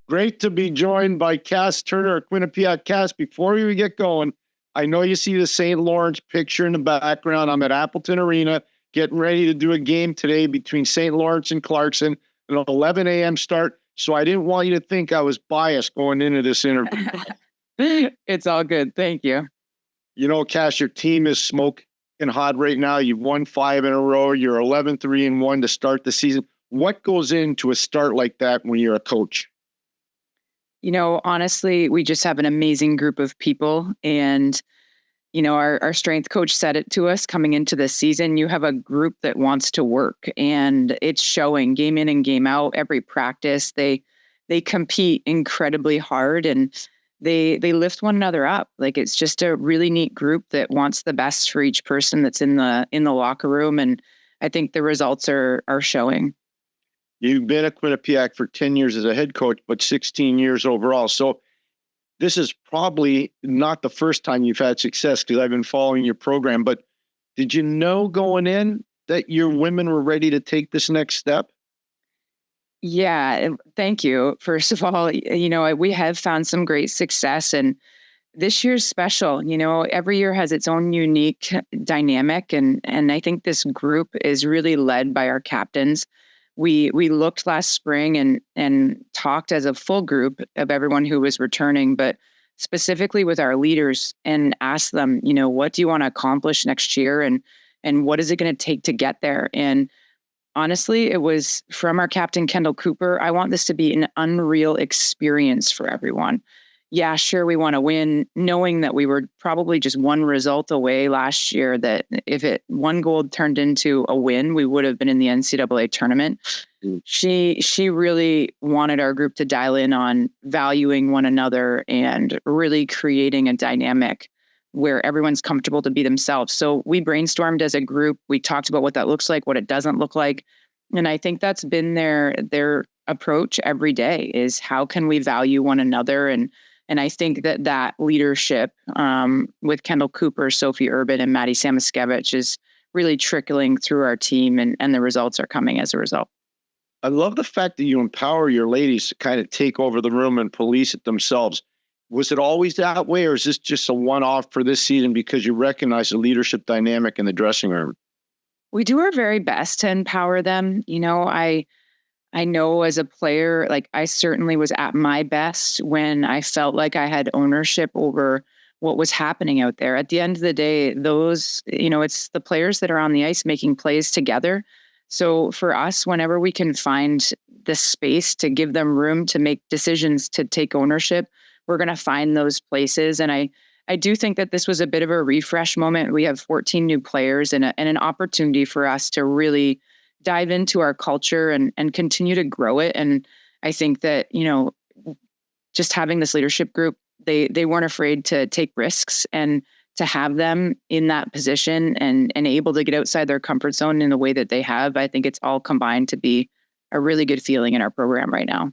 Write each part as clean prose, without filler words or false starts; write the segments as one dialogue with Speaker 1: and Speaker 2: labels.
Speaker 1: Great to be joined by Cass Turner at Quinnipiac. Cass, before we get going, I know you see the St. Lawrence picture in the background. I'm at Appleton Arena getting ready to do a game today between St. Lawrence and Clarkson, an 11 a.m. start. So I didn't want you to think I was biased going into this interview.
Speaker 2: It's all good. Thank you.
Speaker 1: You know, Cass, your team is smoking hot right now. You've won 5 in a row. You're 11-3-1 to start the season. What goes into a start like that when you're a coach?
Speaker 2: You know, honestly, we just have an amazing group of people. And, you know, our strength coach said it to us coming into this season. You have a group that wants to work, and it's showing game in and game out. Every practice, they compete incredibly hard, and they lift one another up. Like, it's just a really neat group that wants the best for each person that's in the locker room. And I think the results are showing.
Speaker 1: You've been at Quinnipiac for 10 years as a head coach, but 16 years overall. So this is probably not the first time you've had success, because I've been following your program. But did you know going in that your women were ready to take this next step?
Speaker 2: Yeah, thank you. First of all, you know, we have found some great success, and this year's special. You know, every year has its own unique dynamic, and I think this group is really led by our captains. We looked last spring and talked as a full group of everyone who was returning, but specifically with our leaders, and asked them, you know, what do you want to accomplish next year, and what is it going to take to get there? And honestly, it was from our captain, Kendall Cooper. I want this to be an unreal experience for everyone. Yeah, sure, we want to win, knowing that we were probably just one result away last year, that if one goal turned into a win, we would have been in the NCAA tournament. She really wanted our group to dial in on valuing one another and really creating a dynamic where everyone's comfortable to be themselves. So we brainstormed as a group. We talked about what that looks like, what it doesn't look like. And I think that's been their approach every day, is how can we value one another? And I think that leadership with Kendall Cooper, Sophie Urban, and Maddie Samaskevich is really trickling through our team, and the results are coming as a result.
Speaker 1: I love the fact that you empower your ladies to kind of take over the room and police it themselves. Was it always that way, or is this just a one-off for this season because you recognize the leadership dynamic in the dressing room?
Speaker 2: We do our very best to empower them. You know, I know as a player, like, I certainly was at my best when I felt like I had ownership over what was happening out there. At the end of the day, those, you know, it's the players that are on the ice making plays together. So for us, whenever we can find the space to give them room to make decisions, to take ownership, we're going to find those places. And I do think that this was a bit of a refresh moment. We have 14 new players, and an opportunity for us to really dive into our culture and continue to grow it. And I think that, you know, just having this leadership group, they weren't afraid to take risks, and to have them in that position and able to get outside their comfort zone in the way that they have. I think it's all combined to be a really good feeling in our program right now.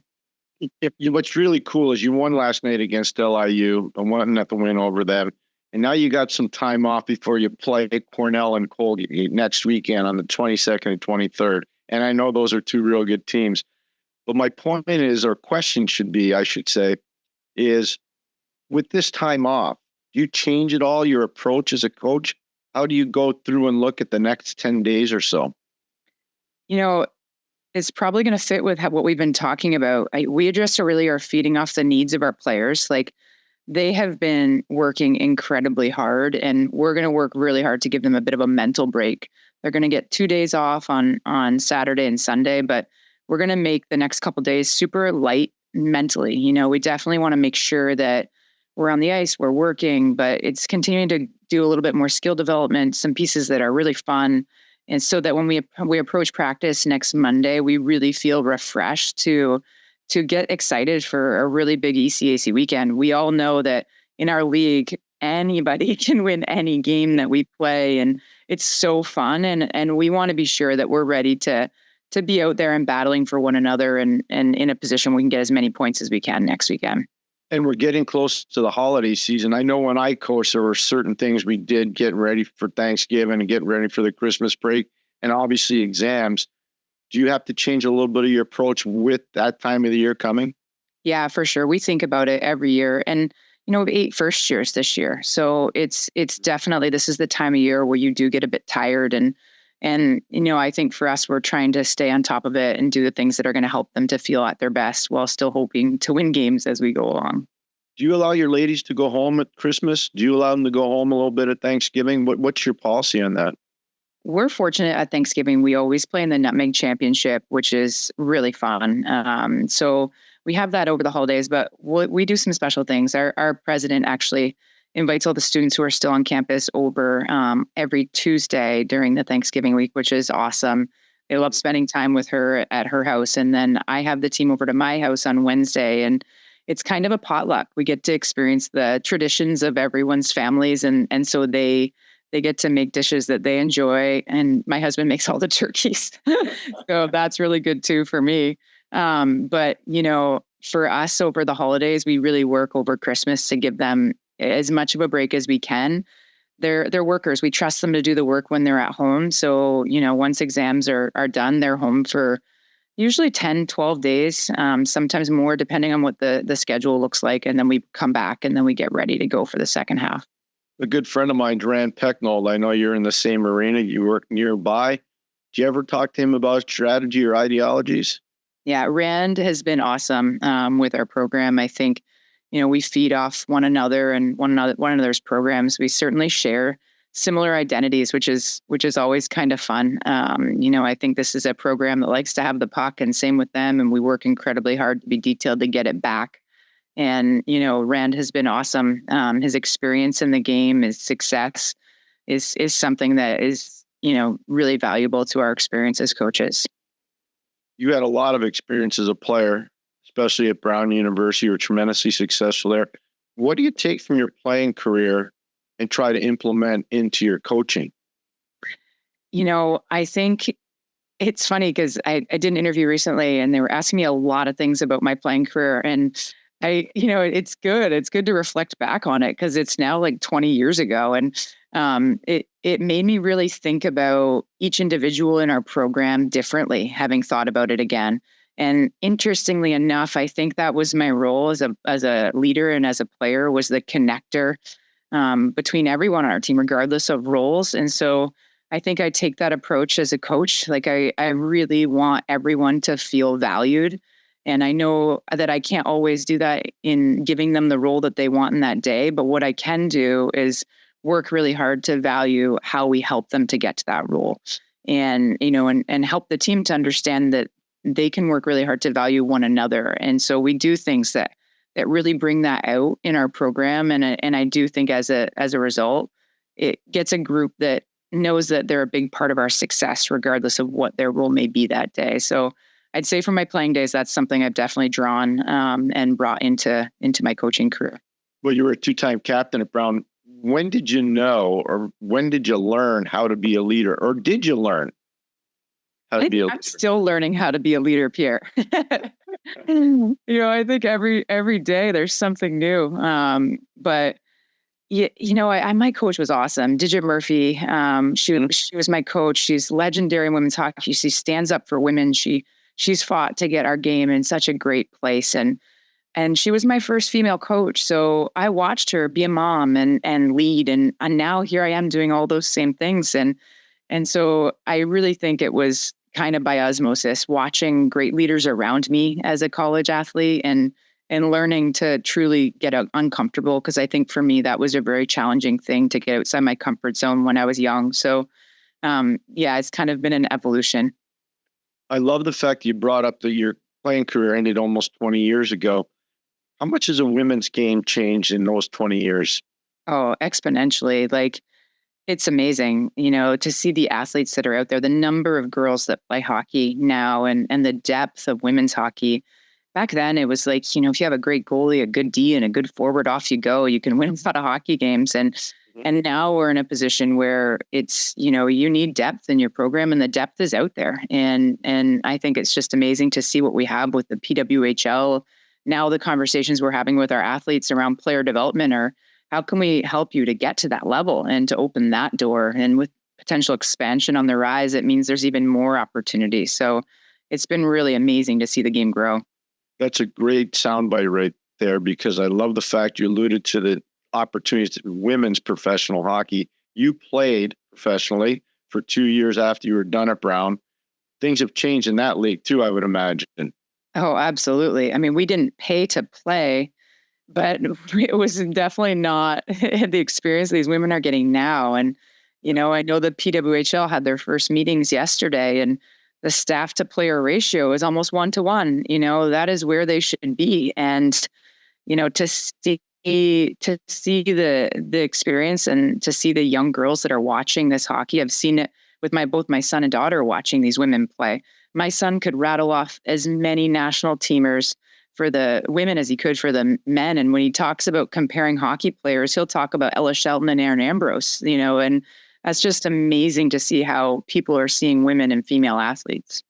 Speaker 1: What's really cool is you won last night against LIU, and 1-0 win over them. And now you got some time off before you play Cornell and Colgate next weekend on the 22nd and 23rd. And I know those are two real good teams. But my point is, or question should be, I should say, is with this time off, do you change at all your approach as a coach? How do you go through and look at the next 10 days or so?
Speaker 2: You know, it's probably going to fit with what we've been talking about. We just really are feeding off the needs of our players. Like, they have been working incredibly hard, and we're going to work really hard to give them a bit of a mental break. They're going to get 2 days off on Saturday and Sunday, but we're going to make the next couple of days super light mentally. You know, we definitely want to make sure that we're on the ice, we're working, but it's continuing to do a little bit more skill development, some pieces that are really fun. And so that when we approach practice next Monday, we really feel refreshed to get excited for a really big ECAC weekend. We all know that in our league, anybody can win any game that we play, and it's so fun. And we want to be sure that we're ready to be out there and battling for one another, and in a position we can get as many points as we can next weekend.
Speaker 1: And we're getting close to the holiday season. I know when I coached, there were certain things we did getting ready for Thanksgiving and getting ready for the Christmas break, and obviously exams. Do you have to change a little bit of your approach with that time of the year coming?
Speaker 2: Yeah, for sure. We think about it every year. And, we have 8 first years this year. So it's definitely, this is the time of year where you do get a bit tired. And, I think for us, we're trying to stay on top of it and do the things that are going to help them to feel at their best while still hoping to win games as we go along.
Speaker 1: Do you allow your ladies to go home at Christmas? Do you allow them to go home a little bit at Thanksgiving? What's your policy on that?
Speaker 2: We're fortunate at Thanksgiving. We always play in the Nutmeg Championship, which is really fun. So we have that over the holidays, but we do some special things. Our president actually invites all the students who are still on campus over every Tuesday during the Thanksgiving week, which is awesome. They love spending time with her at her house. And then I have the team over to my house on Wednesday, and it's kind of a potluck. We get to experience the traditions of everyone's families. And so they get to make dishes that they enjoy. And my husband makes all the turkeys. So that's really good too for me. But for us over the holidays, we really work over Christmas to give them as much of a break as we can. They're workers. We trust them to do the work when they're at home. So, once exams are done, they're home for usually 10, 12 days, sometimes more, depending on what the schedule looks like. And then we come back and then we get ready to go for the second half.
Speaker 1: A good friend of mine, Rand Pecknold, I know you're in the same arena. You work nearby. Do you ever talk to him about strategy or ideologies?
Speaker 2: Yeah, Rand has been awesome with our program. I think, we feed off one another and one another's programs. We certainly share similar identities, which is always kind of fun. I think this is a program that likes to have the puck, and same with them. And we work incredibly hard to be detailed to get it back. And, Rand has been awesome. His experience in the game, his success is something that is, really valuable to our experience as coaches.
Speaker 1: You had a lot of experience as a player, especially at Brown University. You were tremendously successful there. What do you take from your playing career and try to implement into your coaching?
Speaker 2: I think it's funny because I did an interview recently and they were asking me a lot of things about my playing career. And it's good. It's good to reflect back on it because it's now like 20 years ago. And it made me really think about each individual in our program differently, having thought about it again. And interestingly enough, I think that was my role as a leader and as a player, was the connector between everyone on our team, regardless of roles. And so I think I take that approach as a coach. Like I really want everyone to feel valued. And I know that I can't always do that in giving them the role that they want in that day. But what I can do is work really hard to value how we help them to get to that role. And, and help the team to understand that they can work really hard to value one another. And so we do things that really bring that out in our program. And I do think as a result, it gets a group that knows that they're a big part of our success, regardless of what their role may be that day. So I'd say from my playing days, that's something I've definitely drawn and brought into my coaching career.
Speaker 1: Well, you were a 2-time captain at Brown. When did you know, or when did you learn how to be a leader, or did you learn how to be a leader?
Speaker 2: I'm still learning how to be a leader, Pierre. I think every day there's something new. But my coach was awesome. Digit Murphy. She was my coach. She's legendary in women's hockey. She stands up for women. She's fought to get our game in such a great place. And she was my first female coach. So I watched her be a mom and lead. And now here I am doing all those same things. And so I really think it was kind of by osmosis, watching great leaders around me as a college athlete and learning to truly get uncomfortable. Because I think for me, that was a very challenging thing to get outside my comfort zone when I was young. So it's kind of been an evolution.
Speaker 1: I love the fact that you brought up that your playing career ended almost 20 years ago. How much has a women's game changed in those 20 years?
Speaker 2: Oh, exponentially. Like, it's amazing, to see the athletes that are out there, the number of girls that play hockey now and the depth of women's hockey. Back then, it was like, if you have a great goalie, a good D, and a good forward, off you go. You can win a lot of hockey games. And now we're in a position where it's, you need depth in your program, and the depth is out there. And I think it's just amazing to see what we have with the PWHL. Now the conversations we're having with our athletes around player development are, how can we help you to get to that level and to open that door? And with potential expansion on the rise, it means there's even more opportunity. So it's been really amazing to see the game grow.
Speaker 1: That's a great soundbite right there, because I love the fact you alluded to the opportunities in women's professional hockey. You played professionally for 2 years after you were done at Brown. Things have changed in that league too, I would imagine.
Speaker 2: Oh, absolutely. I mean, we didn't pay to play, but it was definitely not the experience these women are getting now. And, I know the PWHL had their first meetings yesterday, and the staff to player ratio is almost 1-to-1. That is where they should be. And, to see the experience and to see the young girls that are watching this hockey. I've seen it with both my son and daughter watching these women play. My son could rattle off as many national teamers for the women as he could for the men. And when he talks about comparing hockey players, he'll talk about Ella Shelton and Aaron Ambrose, and that's just amazing to see how people are seeing women and female athletes.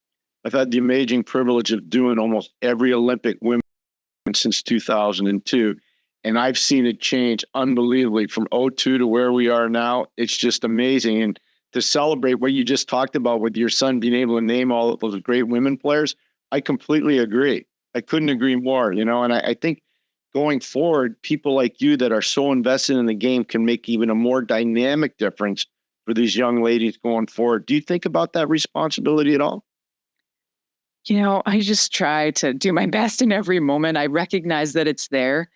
Speaker 1: I've had the amazing privilege of doing almost every Olympic women since 2002. And I've seen it change unbelievably from '02 to where we are now. It's just amazing. And to celebrate what you just talked about with your son being able to name all of those great women players, I completely agree. I couldn't agree more, and I think going forward, people like you that are so invested in the game can make even a more dynamic difference for these young ladies going forward. Do you think about that responsibility at all?
Speaker 2: I just try to do my best in every moment. I recognize that it's there.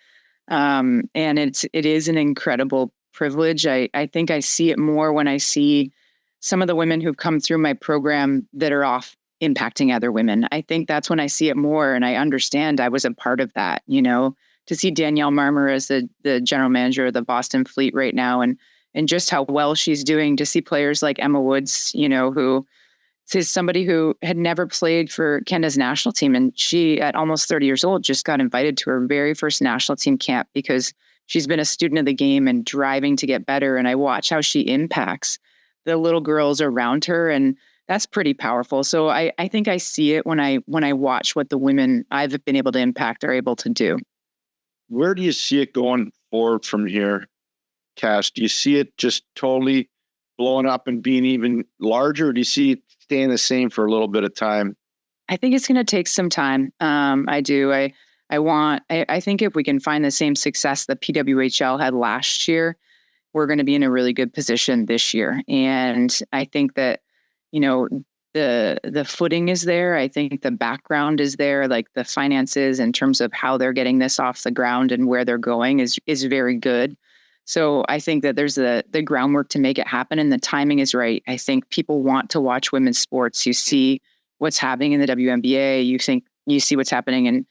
Speaker 2: And it is an incredible privilege. I think I see it more when I see some of the women who've come through my program that are off impacting other women. I think that's when I see it more, and I understand I was a part of that, to see Danielle Marmer as the general manager of the Boston Fleet right now, and just how well she's doing, to see players like Emma Woods, who is somebody who had never played for Canada's national team. And she, at almost 30 years old, just got invited to her very first national team camp because she's been a student of the game and driving to get better. And I watch how she impacts the little girls around her. And that's pretty powerful. So I think I see it when I watch what the women I've been able to impact are able to do.
Speaker 1: Where do you see it going forward from here, Cass? Do you see it just totally blowing up and being even larger? Or do you see it staying the same for a little bit of time?
Speaker 2: I think it's going to take some time. I do. I think if we can find the same success that PWHL had last year, we're going to be in a really good position this year. And I think that, the footing is there. I think the background is there, like the finances in terms of how they're getting this off the ground and where they're going is very good. So I think that there's the groundwork to make it happen, and the timing is right. I think people want to watch women's sports. You see what's happening in the WNBA. You see what's happening in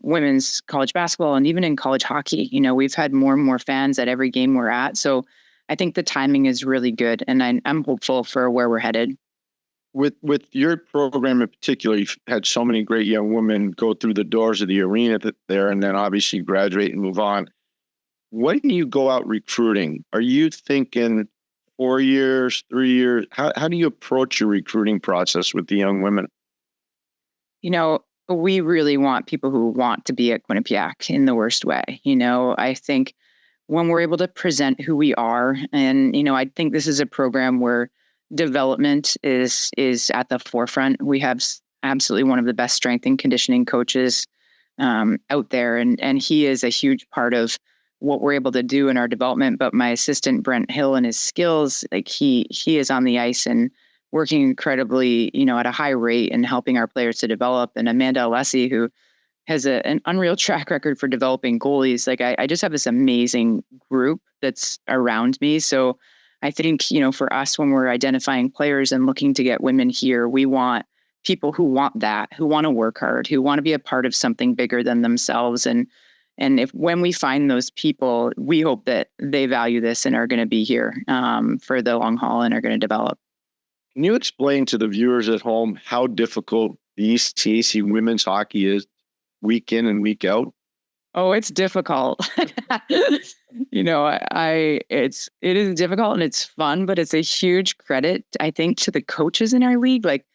Speaker 2: women's college basketball, and even in college hockey. We've had more and more fans at every game we're at. So I think the timing is really good, and I'm hopeful for where we're headed.
Speaker 1: With your program in particular, you've had so many great young women go through the doors of the arena there, and then obviously graduate and move on. When you go out recruiting, are you thinking 4 years, 3 years? How do you approach your recruiting process with the young women?
Speaker 2: We really want people who want to be at Quinnipiac in the worst way. I think when we're able to present who we are, and, I think this is a program where development is at the forefront. We have absolutely one of the best strength and conditioning coaches out there. And he is a huge part of what we're able to do in our development. But my assistant, Brent Hill, and his skills, like he is on the ice and working incredibly, at a high rate and helping our players to develop. And Amanda Alessi, who has an unreal track record for developing goalies. Like I just have this amazing group that's around me. So I think, for us, when we're identifying players and looking to get women here, we want people who want that, who want to work hard, who want to be a part of something bigger than themselves. And when we find those people, we hope that they value this and are going to be here for the long haul and are going to develop.
Speaker 1: Can you explain to the viewers at home how difficult the ECAC women's hockey is week in and week out?
Speaker 2: Oh, it's difficult. It is difficult and it's fun, but it's a huge credit, I think, to the coaches in our league. Like,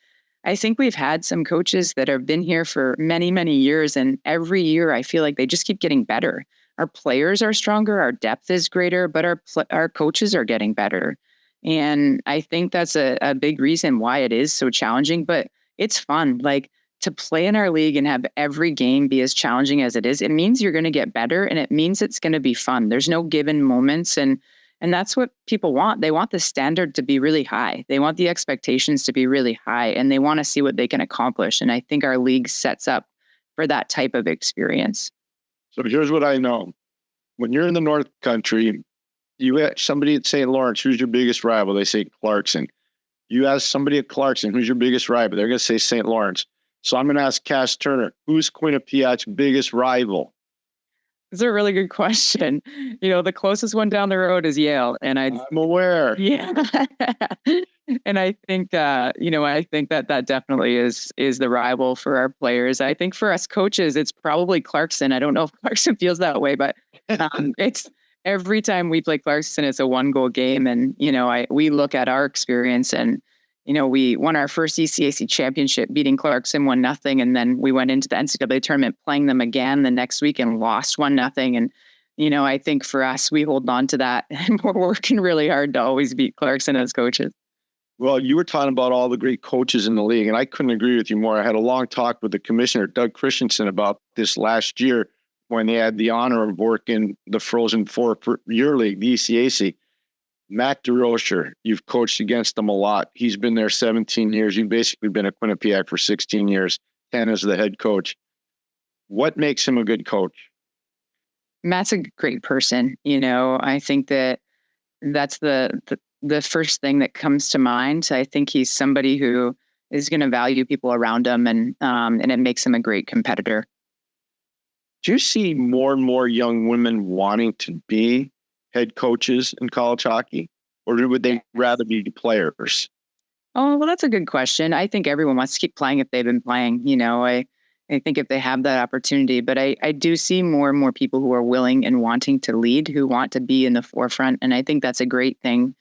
Speaker 2: I think we've had some coaches that have been here for many, many years, and every year I feel like they just keep getting better. Our players are stronger, our depth is greater, but our coaches are getting better. And I think that's a big reason why it is so challenging, but it's fun. Like, to play in our league and have every game be as challenging as it is, it means you're going to get better, and it means it's going to be fun. There's no given moments, and that's what people want. They want the standard to be really high. They want the expectations to be really high, and they want to see what they can accomplish. And I think our league sets up for that type of experience.
Speaker 1: So here's what I know. When you're in the North Country, you ask somebody at St. Lawrence, who's your biggest rival? They say Clarkson. You ask somebody at Clarkson, who's your biggest rival? They're going to say St. Lawrence. So I'm going to ask Cass Turner, who's Quinnipiac's biggest rival?
Speaker 2: It's a really good question. The closest one down the road is Yale, and
Speaker 1: I'm aware.
Speaker 2: Yeah. And I think, I think that definitely is the rival for our players. I think for us coaches, it's probably Clarkson. I don't know if Clarkson feels that way, but it's every time we play Clarkson, it's a 1-goal game. And, we look at our experience, and, we won our first ECAC championship beating Clarkson 1-0. And then we went into the NCAA tournament playing them again the next week and lost 1-0. And, I think for us, we hold on to that, and we're working really hard to always beat Clarkson as coaches.
Speaker 1: Well, you were talking about all the great coaches in the league, and I couldn't agree with you more. I had a long talk with the commissioner, Doug Christensen, about this last year when they had the honor of working the Frozen Four year league, the ECAC. Matt DeRocher, you've coached against him a lot. He's been there 17 years. You've basically been at Quinnipiac for 16 years, 10 as the head coach. What makes him a good coach?
Speaker 2: Matt's a great person. I think that's the first thing that comes to mind. I think he's somebody who is going to value people around him, and it makes him a great competitor.
Speaker 1: Do you see more and more young women wanting to be head coaches in college hockey, or would they rather be players?
Speaker 2: Oh, well, that's a good question. I think everyone wants to keep playing if they've been playing. I think if they have that opportunity, but I do see more and more people who are willing and wanting to lead, who want to be in the forefront. And I think that's a great thing.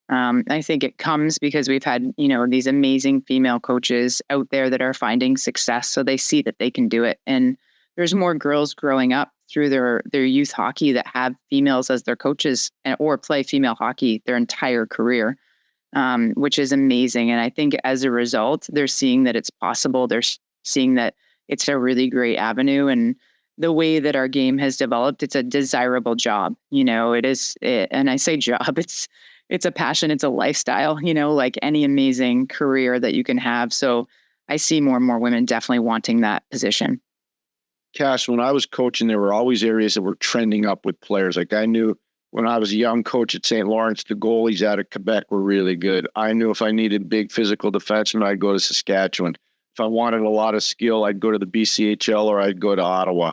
Speaker 2: I think it comes because we've had, these amazing female coaches out there that are finding success. So they see that they can do it. And there's more girls growing up through their youth hockey that have females as their coaches or play female hockey their entire career, which is amazing. And I think as a result, they're seeing that it's possible. They're seeing that it's a really great avenue. And the way that our game has developed, it's a desirable job. It is, and I say job, it's a passion, it's a lifestyle, like any amazing career that you can have. So I see more and more women definitely wanting that position.
Speaker 1: Cass, when I was coaching, there were always areas that were trending up with players. Like I knew when I was a young coach at St. Lawrence, the goalies out of Quebec were really good. I knew if I needed big physical defensemen, I'd go to Saskatchewan. If I wanted a lot of skill, I'd go to the BCHL or I'd go to Ottawa.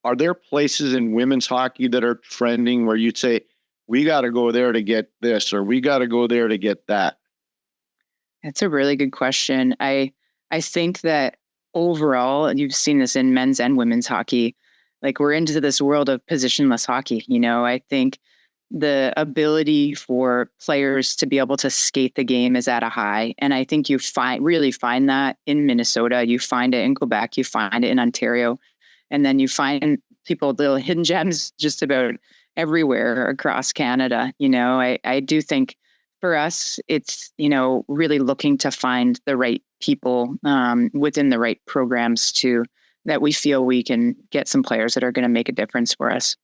Speaker 1: Are there places in women's hockey that are trending where you'd say, we got to go there to get this, or we got to go there to get that?
Speaker 2: That's a really good question. I think that overall, and you've seen this in men's and women's hockey, like we're into this world of positionless hockey. I think the ability for players to be able to skate the game is at a high. And I think you really find that in Minnesota, you find it in Quebec, you find it in Ontario, and then you find the hidden gems just about everywhere across Canada. I do think for us, it's, really looking to find the right people within the right programs that we feel we can get some players that are going to make a difference for us.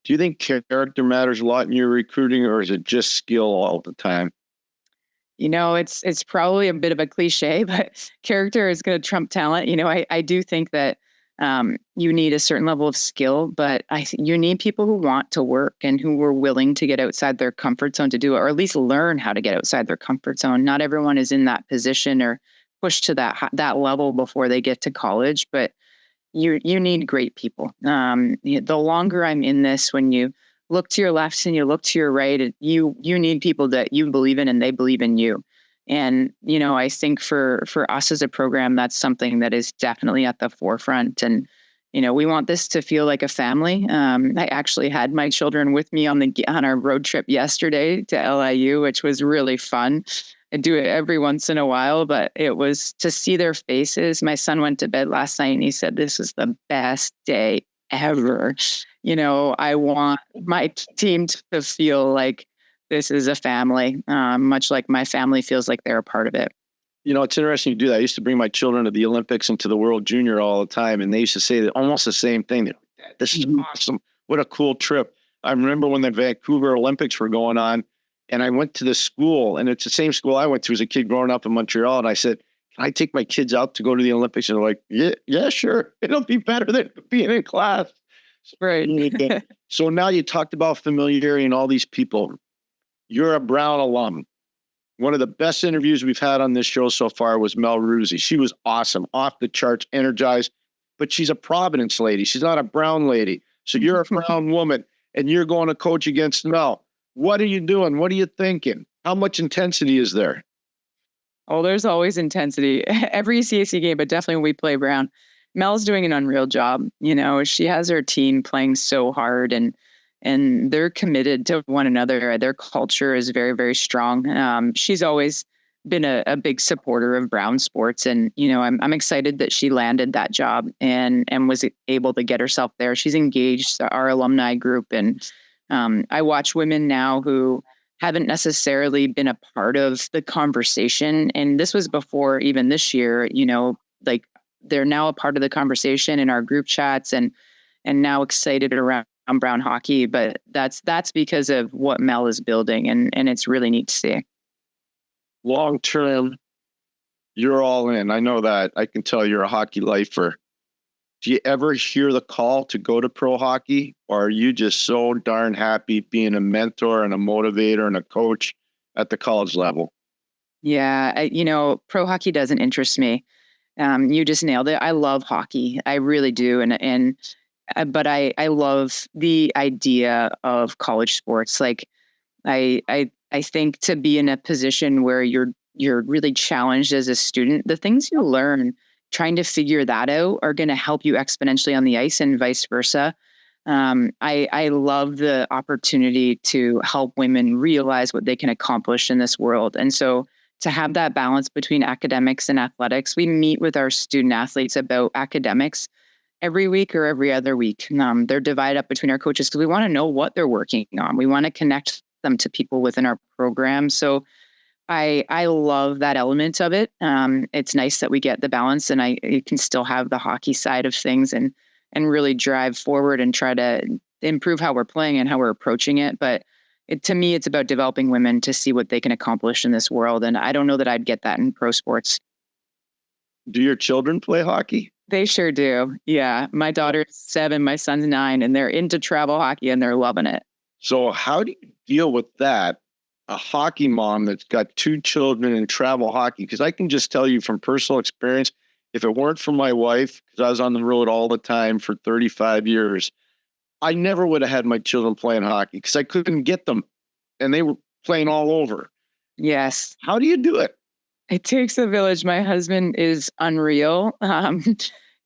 Speaker 1: Do you think character matters a lot in your recruiting, or is it just skill all the time?
Speaker 2: It's probably a bit of a cliche, but character is going to trump talent. I do think that you need a certain level of skill, but you need people who want to work and who are willing to get outside their comfort zone to do it, or at least learn how to get outside their comfort zone. Not everyone is in that position or pushed to that level before they get to college, but you need great people. The longer I'm in this, when you look to your left and you look to your right, you need people that you believe in and they believe in you. And, I think for us as a program, that's something that is definitely at the forefront. And, we want this to feel like a family. I actually had my children with me on our road trip yesterday to LIU, which was really fun. I do it every once in a while, but it was to see their faces. My son went to bed last night and he said, "This is the best day ever." I want my team to feel like this is a family, much like my family feels like they're a part of it.
Speaker 1: You know, it's interesting you do that. I used to bring my children to the Olympics and to the World Junior all the time, and they used to say that almost the same thing. They're like, "Dad, this is awesome. What a cool trip." I remember when the Vancouver Olympics were going on, and I went to the school, and it's the same school I went to as a kid growing up in Montreal. And I said, "Can I take my kids out to go to the Olympics?" And they're like, yeah, sure. It'll be better than being in class.
Speaker 2: Right.
Speaker 1: So now you talked about familiarity and all these people. You're a Brown alum. One of the best interviews we've had on this show so far was Mel Ruzzi. She was awesome, off the charts, energized, but she's a Providence lady. She's not a Brown lady. So you're a Brown woman and you're going to coach against Mel. What are you doing? What are you thinking? How much intensity is there?
Speaker 2: Oh, there's always intensity. Every CAC game, but definitely when we play Brown. Mel's doing an unreal job. You know, she has her team playing so hard and they're committed to one another. Their culture is very, very strong. She's always been a big supporter of Brown sports. And, you know, I'm excited that she landed that job and was able to get herself there. She's engaged our alumni group. And I watch women now who haven't necessarily been a part of the conversation. And this was before even this year, you know, like they're now a part of the conversation in our group chats and now excited around Brown hockey. But that's because of what Mel is building. And it's really neat to see.
Speaker 1: Long term, you're all in. I know that. I can tell you're a hockey lifer. Do you ever hear the call to go to pro hockey, or are you just so darn happy being a mentor and a motivator and a coach at the college level?
Speaker 2: Yeah, you know, pro hockey doesn't interest me. You just nailed it. I love hockey. I really do. But I love the idea of college sports. Like I think to be in a position where you're really challenged as a student, the things you learn trying to figure that out are going to help you exponentially on the ice and vice versa. I love the opportunity to help women realize what they can accomplish in this world. And so to have that balance between academics and athletics, we meet with our student athletes about academics every week or every other week. They're divided up between our coaches because we want to know what they're working on. We want to connect them to people within our program. So I love that element of it. It's nice that we get the balance and you can still have the hockey side of things and really drive forward and try to improve how we're playing and how we're approaching it. But to me, it's about developing women to see what they can accomplish in this world. And I don't know that I'd get that in pro sports.
Speaker 1: Do your children play hockey?
Speaker 2: They sure do. Yeah. My daughter's 7, my son's 9, and they're into travel hockey and they're loving it.
Speaker 1: So how do you deal with that? A hockey mom that's got 2 children in travel hockey? Because I can just tell you from personal experience, if it weren't for my wife, because I was on the road all the time for 35 years, I never would have had my children playing hockey because I couldn't get them and they were playing all over.
Speaker 2: Yes.
Speaker 1: How do you do it?
Speaker 2: It takes a village. My husband is unreal.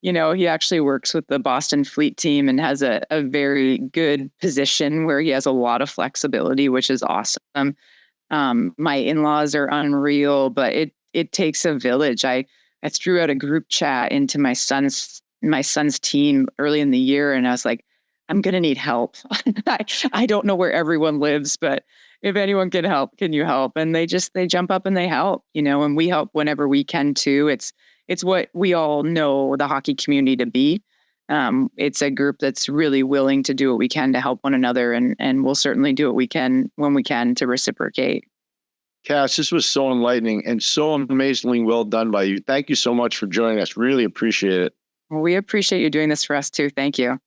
Speaker 2: You know, he actually works with the Boston Fleet team and has a very good position where he has a lot of flexibility, which is awesome. My in-laws are unreal, but it takes a village. I threw out a group chat into my son's team early in the year, and I was like, I'm gonna need help. I don't know where everyone lives, but if anyone can help, can you help? And they jump up and they help, you know, and we help whenever we can too. It's what we all know the hockey community to be. It's a group that's really willing to do what we can to help one another, and we'll certainly do what we can when we can to reciprocate.
Speaker 1: Cass, this was so enlightening and so amazingly well done by you. Thank you so much for joining us. Really appreciate it.
Speaker 2: Well, we appreciate you doing this for us too. Thank you.